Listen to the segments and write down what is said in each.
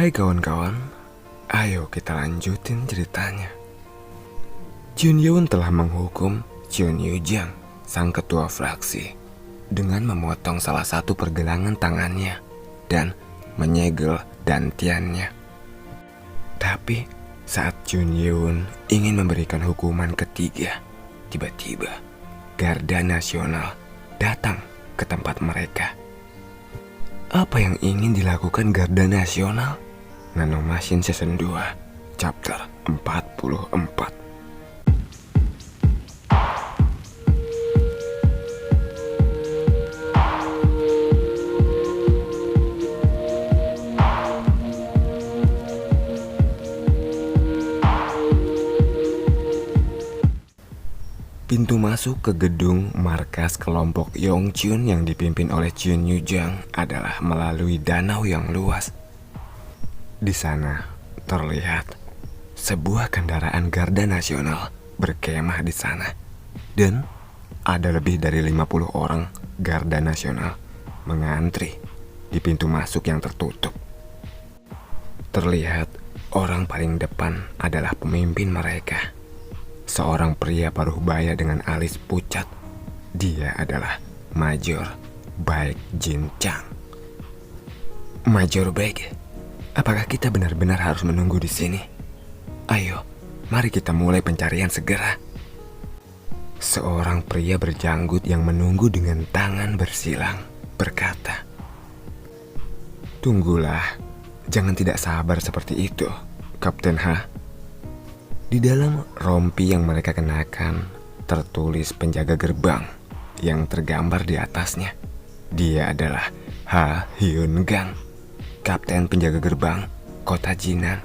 Hai kawan-kawan, ayo kita lanjutin ceritanya. Jun Yeon telah menghukum Chun Yu-jang, sang ketua fraksi, dengan memotong salah satu pergelangan tangannya dan menyegel dantiannya. Tapi saat Jun Yeon ingin memberikan hukuman ketiga, tiba-tiba Garda Nasional datang ke tempat mereka. Apa yang ingin dilakukan Garda Nasional? Nanomachine Season 2 Chapter 44. Pintu masuk ke gedung markas kelompok Yongchun yang dipimpin oleh Chun Yu-jang adalah melalui danau yang luas. Di sana terlihat sebuah kendaraan Garda Nasional berkemah di sana, dan ada lebih dari 50 orang Garda Nasional mengantri di pintu masuk yang tertutup. Terlihat orang paling depan adalah pemimpin mereka, seorang pria paruh baya dengan alis pucat. Dia adalah Major Baek Jin Chang. Major Baek, apakah kita benar-benar harus menunggu di sini? Ayo, mari kita mulai pencarian segera. Seorang pria berjanggut yang menunggu dengan tangan bersilang berkata, "Tunggulah, jangan tidak sabar seperti itu, Kapten Ha." Di dalam rompi yang mereka kenakan tertulis penjaga gerbang yang tergambar di atasnya. Dia adalah Ha Hyun Gang, kapten penjaga gerbang kota Jinan.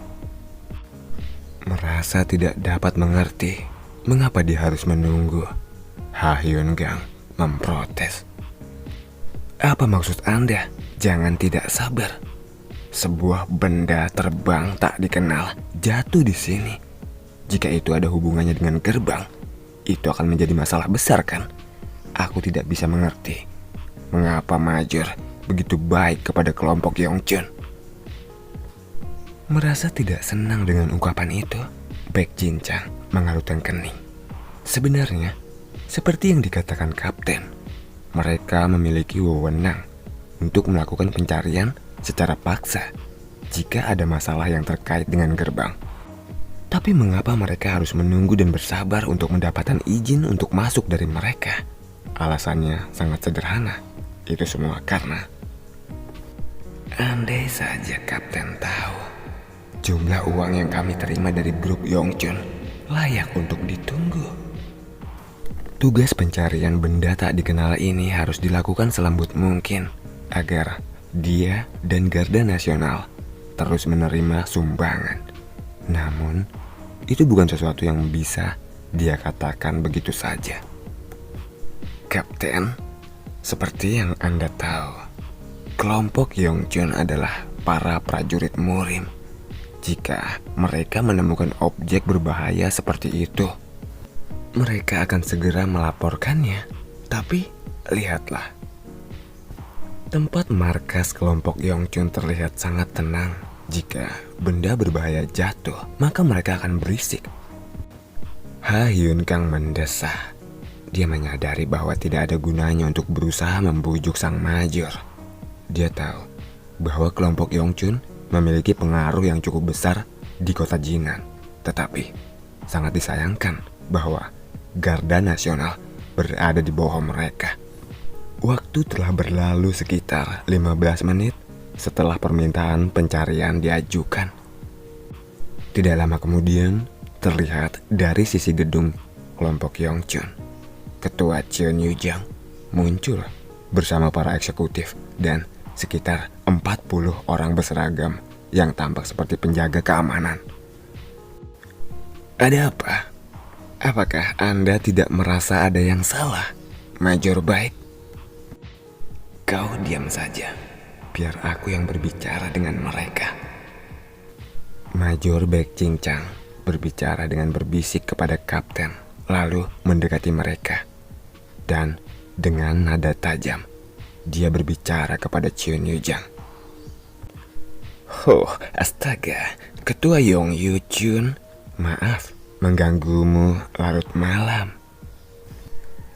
Merasa tidak dapat mengerti mengapa dia harus menunggu, Ha Hyun Gang memprotes. "Apa maksud Anda? Jangan tidak sabar. Sebuah benda terbang tak dikenal jatuh di sini. Jika itu ada hubungannya dengan gerbang, itu akan menjadi masalah besar kan? Aku tidak bisa mengerti mengapa Major begitu baik kepada kelompok Yongchun." Merasa tidak senang dengan ungkapan itu, Baek Jin Chang mengerutkan kening. Sebenarnya, seperti yang dikatakan Kapten, mereka memiliki wewenang untuk melakukan pencarian secara paksa jika ada masalah yang terkait dengan gerbang. Tapi mengapa mereka harus menunggu dan bersabar untuk mendapatkan izin untuk masuk dari mereka? Alasannya sangat sederhana. Itu semua karena andai saja Kapten tahu jumlah uang yang kami terima dari grup Yongchun layak untuk ditunggu. Tugas pencarian benda tak dikenal ini harus dilakukan selembut mungkin agar dia dan Garda Nasional terus menerima sumbangan. Namun, itu bukan sesuatu yang bisa dia katakan begitu saja. Kapten, seperti yang Anda tahu, kelompok Yongchun adalah para prajurit murim. Jika mereka menemukan objek berbahaya seperti itu, mereka akan segera melaporkannya. Tapi, lihatlah. Tempat markas kelompok Yongchun terlihat sangat tenang. Jika benda berbahaya jatuh, maka mereka akan berisik. Ha Hyun Kang mendesah. Dia menyadari bahwa tidak ada gunanya untuk berusaha membujuk sang major. Dia tahu bahwa kelompok Yongchun memiliki pengaruh yang cukup besar di kota Jinan. Tetapi sangat disayangkan bahwa Garda Nasional berada di bawah mereka. Waktu telah berlalu sekitar 15 menit setelah permintaan pencarian diajukan. Tidak lama kemudian, terlihat dari sisi gedung kelompok Yongchun, Ketua Chun Yu-jang muncul bersama para eksekutif dan sekitar 40 orang berseragam yang tampak seperti penjaga keamanan. "Ada apa? Apakah Anda tidak merasa ada yang salah, Major Baek?" "Kau diam saja. Biar aku yang berbicara dengan mereka." Major Baek Jin Chang berbicara dengan berbisik kepada Kapten, lalu mendekati mereka. Dan dengan nada tajam, dia berbicara kepada Chun Yu-jang. Oh, astaga. Ketua Yong Yu Chun, maaf mengganggumu larut malam.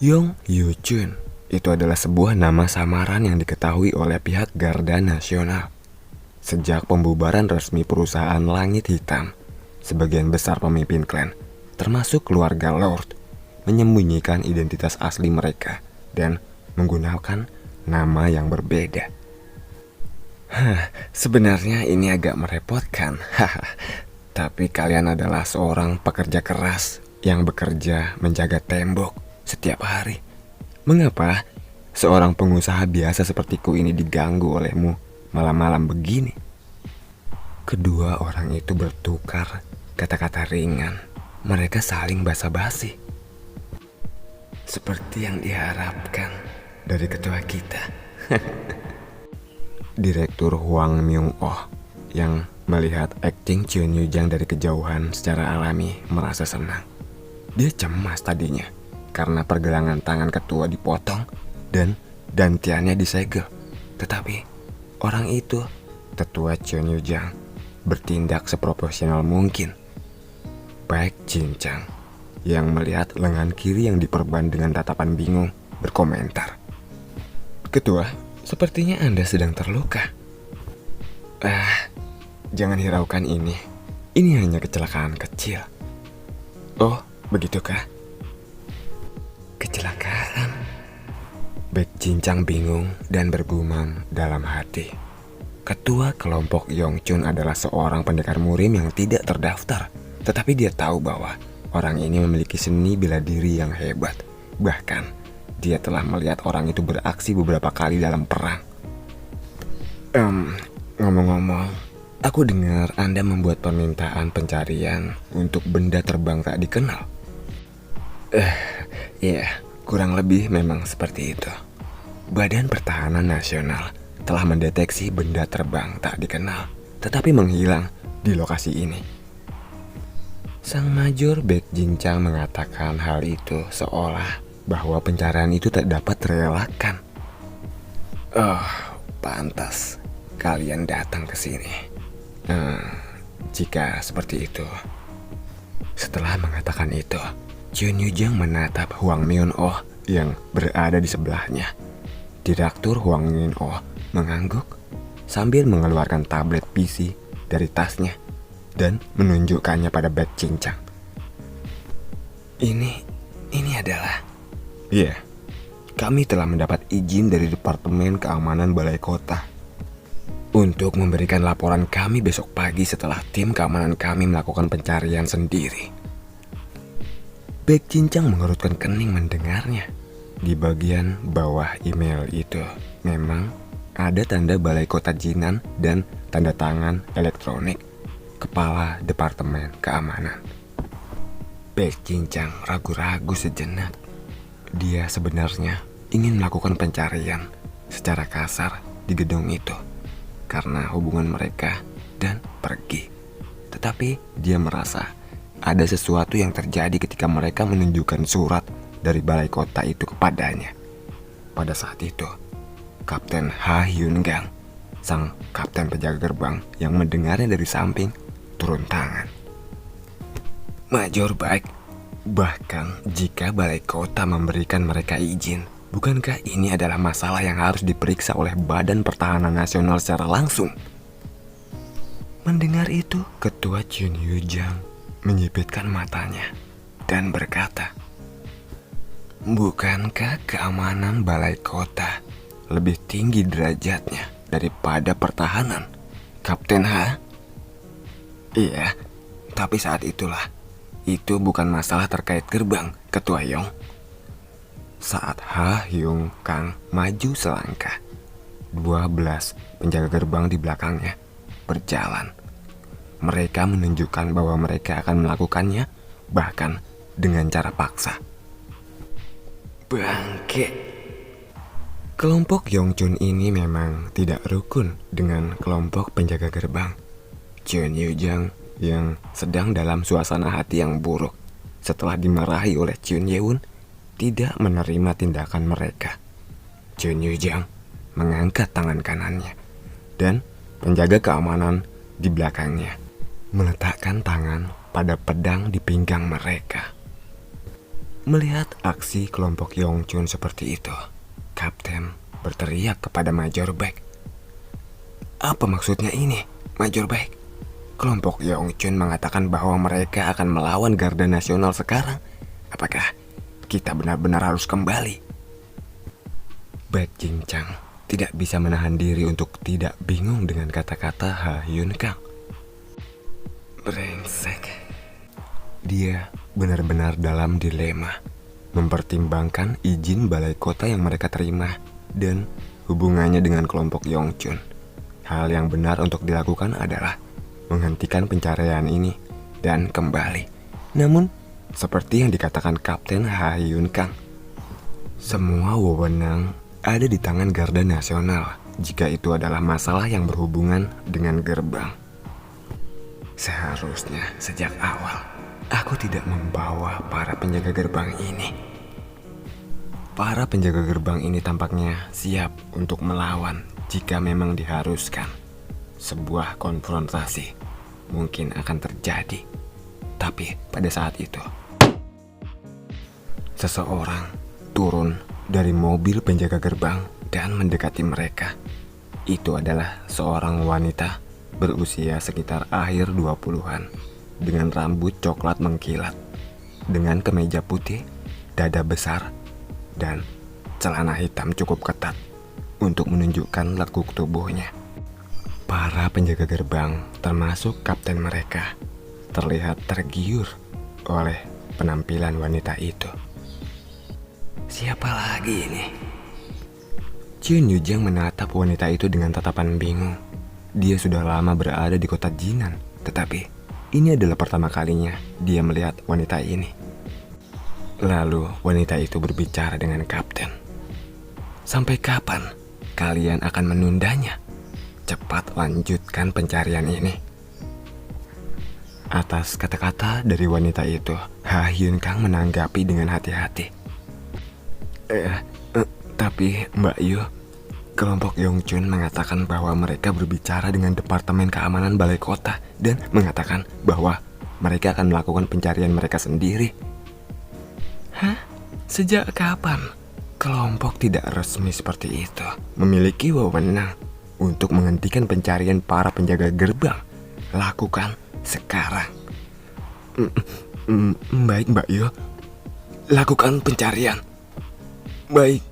Yong Yu Chun itu adalah sebuah nama samaran yang diketahui oleh pihak Garda Nasional. Sejak pembubaran resmi perusahaan Langit Hitam, sebagian besar pemimpin klan, termasuk keluarga Lord, menyembunyikan identitas asli mereka dan menggunakan nama yang berbeda. Sebenarnya ini agak merepotkan. Tapi kalian adalah seorang pekerja keras yang bekerja menjaga tembok setiap hari. Mengapa seorang pengusaha biasa sepertiku ini diganggu olehmu malam-malam begini? Kedua orang itu bertukar kata-kata ringan. Mereka saling basa-basi. Seperti yang diharapkan dari ketua kita. Direktur Hwang Myung-oh yang melihat akting Chun Yu-jang dari kejauhan secara alami merasa senang. Dia cemas tadinya karena pergelangan tangan ketua dipotong dan dantiannya disegel. Tetapi orang itu, tetua Chun Yu-jang, bertindak seproporsional mungkin. Baik Jin-chang yang melihat lengan kiri yang diperban dengan tatapan bingung berkomentar. Ketua, sepertinya Anda sedang terluka. Jangan hiraukan ini. Ini hanya kecelakaan kecil. Oh, begitukah? Kecelakaan? Baek Jin-chang bingung dan bergumam dalam hati. Ketua kelompok Yongchun adalah seorang pendekar murim yang tidak terdaftar. Tetapi dia tahu bahwa orang ini memiliki seni bela diri yang hebat. Bahkan, dia telah melihat orang itu beraksi beberapa kali dalam perang. Ngomong-ngomong, aku dengar Anda membuat permintaan pencarian untuk benda terbang tak dikenal. Ya, kurang lebih memang seperti itu. Badan Pertahanan Nasional telah mendeteksi benda terbang tak dikenal, tetapi menghilang di lokasi ini. Sang Major Baek Jin-chang mengatakan hal itu seolah bahwa pencarian itu tak dapat terelakkan. Oh, pantas kalian datang ke sini. Jika seperti itu. Setelah mengatakan itu, Chun Yu-jang menatap Hwang Myung-oh yang berada di sebelahnya. Direktur Hwang Myung-oh mengangguk sambil mengeluarkan tablet PC dari tasnya dan menunjukkannya pada Baek Jin-chang. Ini adalah... Ya, kami telah mendapat izin dari Departemen Keamanan Balai Kota untuk memberikan laporan kami besok pagi setelah tim keamanan kami melakukan pencarian sendiri. Baek Jin-chang mengerutkan kening mendengarnya. Di bagian bawah email itu memang ada tanda Balai Kota Jinan dan tanda tangan elektronik Kepala Departemen Keamanan. Baek Jin-chang ragu-ragu sejenak. Dia sebenarnya ingin melakukan pencarian secara kasar di gedung itu karena hubungan mereka dan pergi. Tetapi dia merasa ada sesuatu yang terjadi ketika mereka menunjukkan surat dari balai kota itu kepadanya. Pada saat itu, Kapten Ha Hyun-gang, sang kapten penjaga gerbang yang mendengarnya dari samping, turun tangan. Major Baek, bahkan jika balai kota memberikan mereka izin, bukankah ini adalah masalah yang harus diperiksa oleh Badan Pertahanan Nasional secara langsung? Mendengar itu, Ketua Chun Yu-jang menyipitkan matanya dan berkata, bukankah keamanan balai kota lebih tinggi derajatnya daripada pertahanan, Kapten Ha? Iya, tapi saat itulah, itu bukan masalah terkait gerbang, Ketua Yong. Saat Ha Hyung Kang maju selangkah, 12 penjaga gerbang di belakangnya berjalan. Mereka menunjukkan bahwa mereka akan melakukannya, bahkan dengan cara paksa. Bangke. Kelompok Yongchun ini memang tidak rukun dengan kelompok penjaga gerbang. Chun Yu-jang yang sedang dalam suasana hati yang buruk setelah dimarahi oleh Chun Ye-won tidak menerima tindakan mereka. Chun Yu-jang mengangkat tangan kanannya dan penjaga keamanan di belakangnya, meletakkan tangan pada pedang di pinggang mereka. Melihat aksi kelompok Yongchun seperti itu, Kapten berteriak kepada Major Baek. "Apa maksudnya ini, Major Baek? Kelompok Yongchun mengatakan bahwa mereka akan melawan Garda Nasional sekarang. Apakah kita benar-benar harus kembali?" Baek Jingchang tidak bisa menahan diri untuk tidak bingung dengan kata-kata Ha Yun Kang. Brengsek. Dia benar-benar dalam dilema, mempertimbangkan izin balai kota yang mereka terima dan hubungannya dengan kelompok Yongchun. Hal yang benar untuk dilakukan adalah menghentikan pencarian ini dan kembali. Namun, seperti yang dikatakan Kapten Ha Yun Kang, semua wewenang ada di tangan Garda Nasional jika itu adalah masalah yang berhubungan dengan gerbang. Seharusnya sejak awal aku tidak membawa para penjaga gerbang ini. Para penjaga gerbang ini tampaknya siap untuk melawan jika memang diharuskan. Sebuah konfrontasi mungkin akan terjadi. Tapi pada saat itu, seseorang turun dari mobil penjaga gerbang dan mendekati mereka. Itu adalah seorang wanita berusia sekitar akhir 20-an dengan rambut coklat mengkilat, dengan kemeja putih, dada besar, dan celana hitam cukup ketat untuk menunjukkan lekuk tubuhnya. Para penjaga gerbang, termasuk kapten mereka, terlihat tergiur oleh penampilan wanita itu. Siapa lagi ini? Chun Yujang menatap wanita itu dengan tatapan bingung. Dia sudah lama berada di kota Jinan, tetapi ini adalah pertama kalinya dia melihat wanita ini. Lalu wanita itu berbicara dengan kapten. "Sampai kapan kalian akan menundanya? Cepat lanjutkan pencarian ini." Atas kata-kata dari wanita itu, Ha Yun Kang menanggapi dengan hati-hati. Tapi Mbak Yu, kelompok Yongchun mengatakan bahwa mereka berbicara dengan Departemen Keamanan Balai Kota dan mengatakan bahwa mereka akan melakukan pencarian mereka sendiri. Hah? Sejak kapan kelompok tidak resmi seperti itu memiliki wewenang untuk menghentikan pencarian para penjaga gerbang? Lakukan sekarang. Baik Mbak Yu, lakukan pencarian. Baik.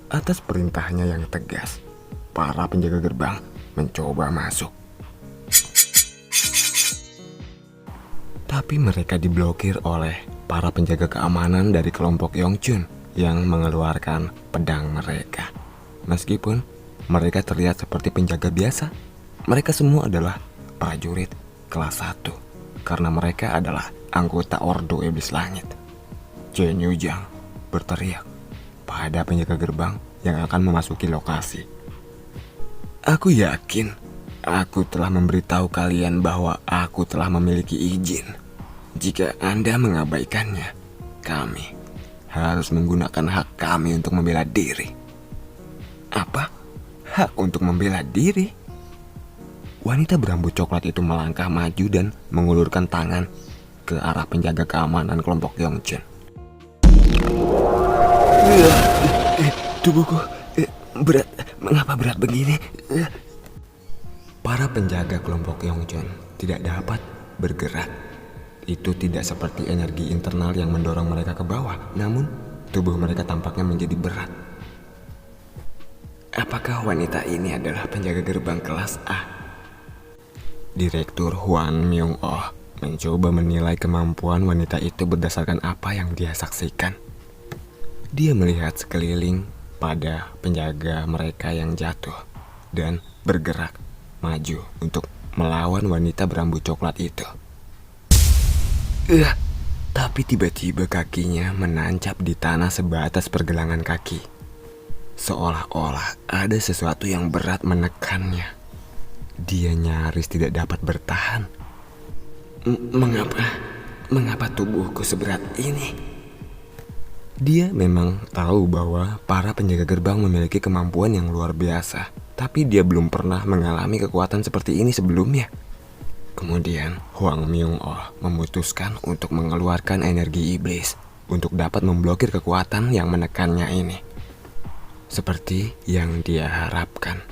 Atas perintahnya yang tegas, para penjaga gerbang mencoba masuk. Tapi mereka diblokir oleh para penjaga keamanan dari kelompok Yongchun yang mengeluarkan pedang mereka. Meskipun mereka terlihat seperti penjaga biasa, mereka semua adalah prajurit kelas 1 karena mereka adalah anggota Ordo Iblis Langit. Chun Yujang berteriak pada penjaga gerbang yang akan memasuki lokasi. "Aku yakin aku telah memberitahu kalian bahwa aku telah memiliki izin. Jika Anda mengabaikannya, kami harus menggunakan hak kami untuk membela diri." "Apa? Hak untuk membela diri?" Wanita berambut coklat itu melangkah maju dan mengulurkan tangan ke arah penjaga keamanan kelompok Yongchun. Tubuhku berat. Mengapa berat begini? Para penjaga kelompok Yongchun tidak dapat bergerak. Itu tidak seperti energi internal yang mendorong mereka ke bawah, namun tubuh mereka tampaknya menjadi berat. Apakah wanita ini adalah penjaga gerbang kelas A? Direktur Hwan Myung-oh mencoba menilai kemampuan wanita itu berdasarkan apa yang dia saksikan. Dia melihat sekeliling pada penjaga mereka yang jatuh dan bergerak maju untuk melawan wanita berambut coklat itu. Tapi tiba-tiba kakinya menancap di tanah sebatas pergelangan kaki. Seolah-olah ada sesuatu yang berat menekannya. Dia nyaris tidak dapat bertahan. Mengapa tubuhku seberat ini? Dia memang tahu bahwa para penjaga gerbang memiliki kemampuan yang luar biasa tapi dia belum pernah mengalami kekuatan seperti ini sebelumnya. Kemudian Hwang Myung-oh memutuskan untuk mengeluarkan energi iblis untuk dapat memblokir kekuatan yang menekannya ini. Seperti yang dia harapkan,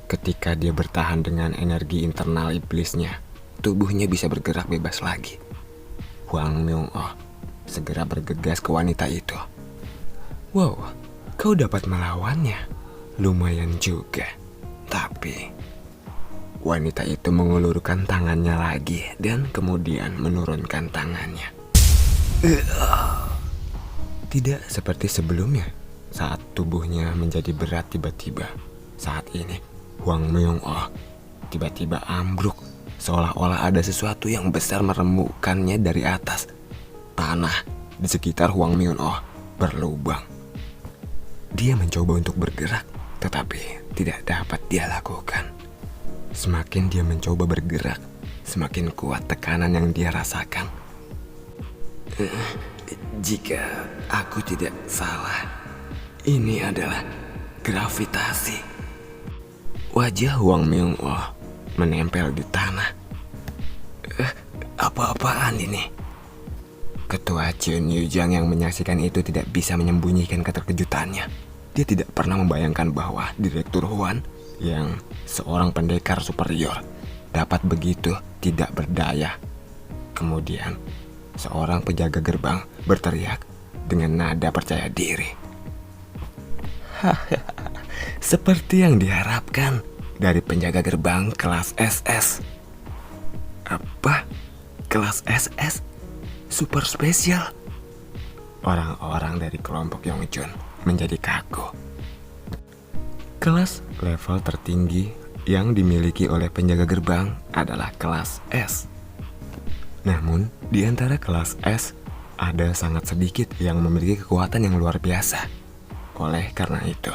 ketika dia bertahan dengan energi internal iblisnya, tubuhnya bisa bergerak bebas lagi. Hwang Myung-oh segera bergegas ke wanita itu. Wow, kau dapat melawannya. Lumayan juga. Tapi wanita itu mengulurkan tangannya lagi dan kemudian menurunkan tangannya. Tidak seperti sebelumnya saat tubuhnya menjadi berat tiba-tiba. Saat ini Hwang Myung-oh tiba-tiba ambruk, seolah-olah ada sesuatu yang besar meremukkannya dari atas. Tanah di sekitar Hwang Myung-oh berlubang. Dia mencoba untuk bergerak, tetapi tidak dapat dia lakukan. Semakin dia mencoba bergerak, semakin kuat tekanan yang dia rasakan. Jika aku tidak salah, ini adalah gravitasi. Wajah Hwang Myung-oh menempel di tanah. Apa-apaan ini? Ketua Cheon Yu-jang yang menyaksikan itu tidak bisa menyembunyikan keterkejutannya. Dia tidak pernah membayangkan bahwa Direktur Hwan yang seorang pendekar superior dapat begitu tidak berdaya. Kemudian seorang penjaga gerbang berteriak dengan nada percaya diri. Seperti yang diharapkan dari penjaga gerbang kelas SS. Apa? Kelas SS? Super spesial? Orang-orang dari kelompok Yongchun menjadi kaku. Kelas level tertinggi yang dimiliki oleh penjaga gerbang adalah kelas S. Namun, di antara kelas S, ada sangat sedikit yang memiliki kekuatan yang luar biasa. Oleh karena itu,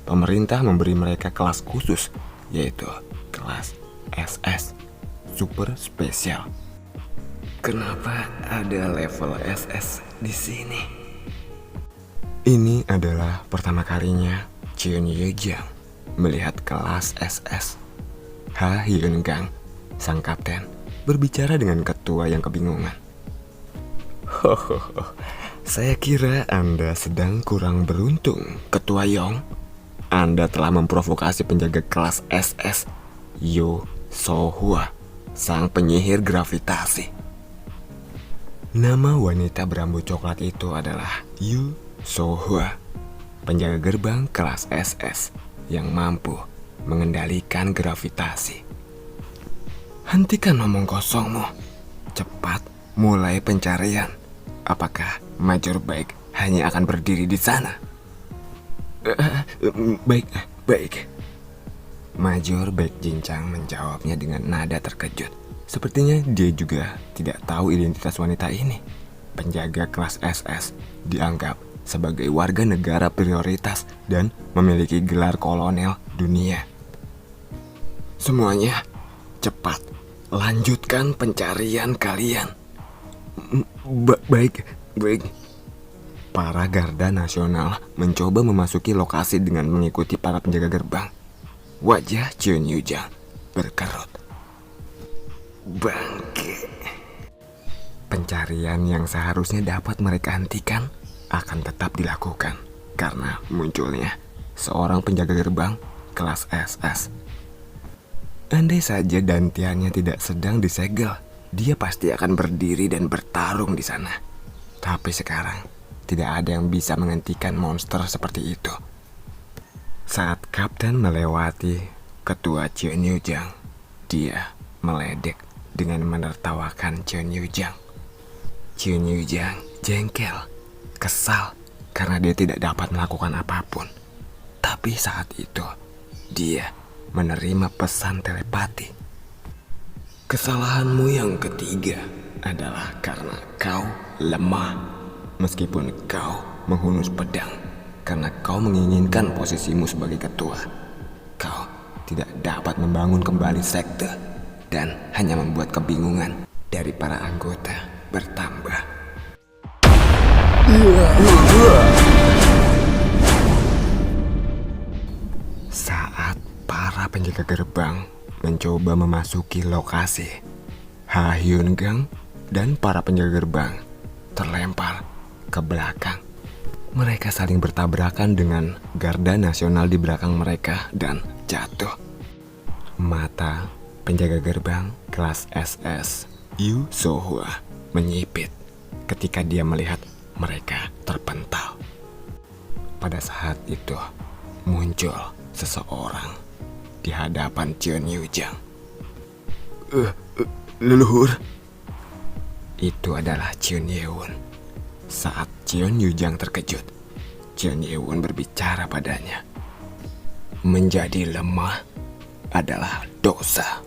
pemerintah memberi mereka kelas khusus, yaitu kelas SS, super spesial. Kenapa ada level SS di sini? Ini adalah pertama kalinya Cheon Yu-jang melihat kelas SS. Ha Hyun-gang, sang kapten, berbicara dengan ketua yang kebingungan. Saya kira Anda sedang kurang beruntung, Ketua Yong. Anda telah memprovokasi penjaga kelas SS, Yo So-hwa, sang penyihir gravitasi. Nama wanita berambut coklat itu adalah Yu So-hwa, penjaga gerbang kelas SS yang mampu mengendalikan gravitasi. Hentikan omong kosongmu. Cepat mulai pencarian. Apakah Major Baek hanya akan berdiri di sana? Baik. Major Baek Jinchang menjawabnya dengan nada terkejut. Sepertinya dia juga tidak tahu identitas wanita ini. Penjaga kelas SS dianggap sebagai warga negara prioritas dan memiliki gelar kolonel dunia. Semuanya cepat, lanjutkan pencarian kalian. Baik. Para garda nasional mencoba memasuki lokasi dengan mengikuti para penjaga gerbang. Wajah Cheon Yu-jang berkerut. Bangke. Pencarian yang seharusnya dapat mereka hentikan akan tetap dilakukan karena munculnya seorang penjaga gerbang kelas SS. Andai saja dantiannya tidak sedang disegel, dia pasti akan berdiri dan bertarung di sana. Tapi sekarang tidak ada yang bisa menghentikan monster seperti itu. Saat kapten melewati ketua Cheon Yu-jang, dia meledek dengan menertawakan Cheon Yu-jang. Cheon Yu-jang jengkel, kesal karena dia tidak dapat melakukan apapun. Tapi saat itu dia menerima pesan telepati. Kesalahanmu yang ketiga adalah karena kau lemah. Meskipun kau menghunus pedang karena kau menginginkan posisimu sebagai ketua, kau tidak dapat membangun kembali sekte dan hanya membuat kebingungan dari para anggota bertambah. Saat Para penjaga gerbang mencoba memasuki lokasi. Ha Hyun Gang dan para penjaga gerbang terlempar ke belakang. Mereka saling bertabrakan dengan garda nasional di belakang mereka dan jatuh. Mata penjaga gerbang kelas SS Yu Sohwa menyipit ketika dia melihat mereka terpental. Pada saat itu muncul seseorang di hadapan Cheon Yujang. Leluhur. Itu adalah Cheon Yewon. Saat Cheon Yujang terkejut, Cheon Yewon berbicara padanya. Menjadi lemah adalah dosa.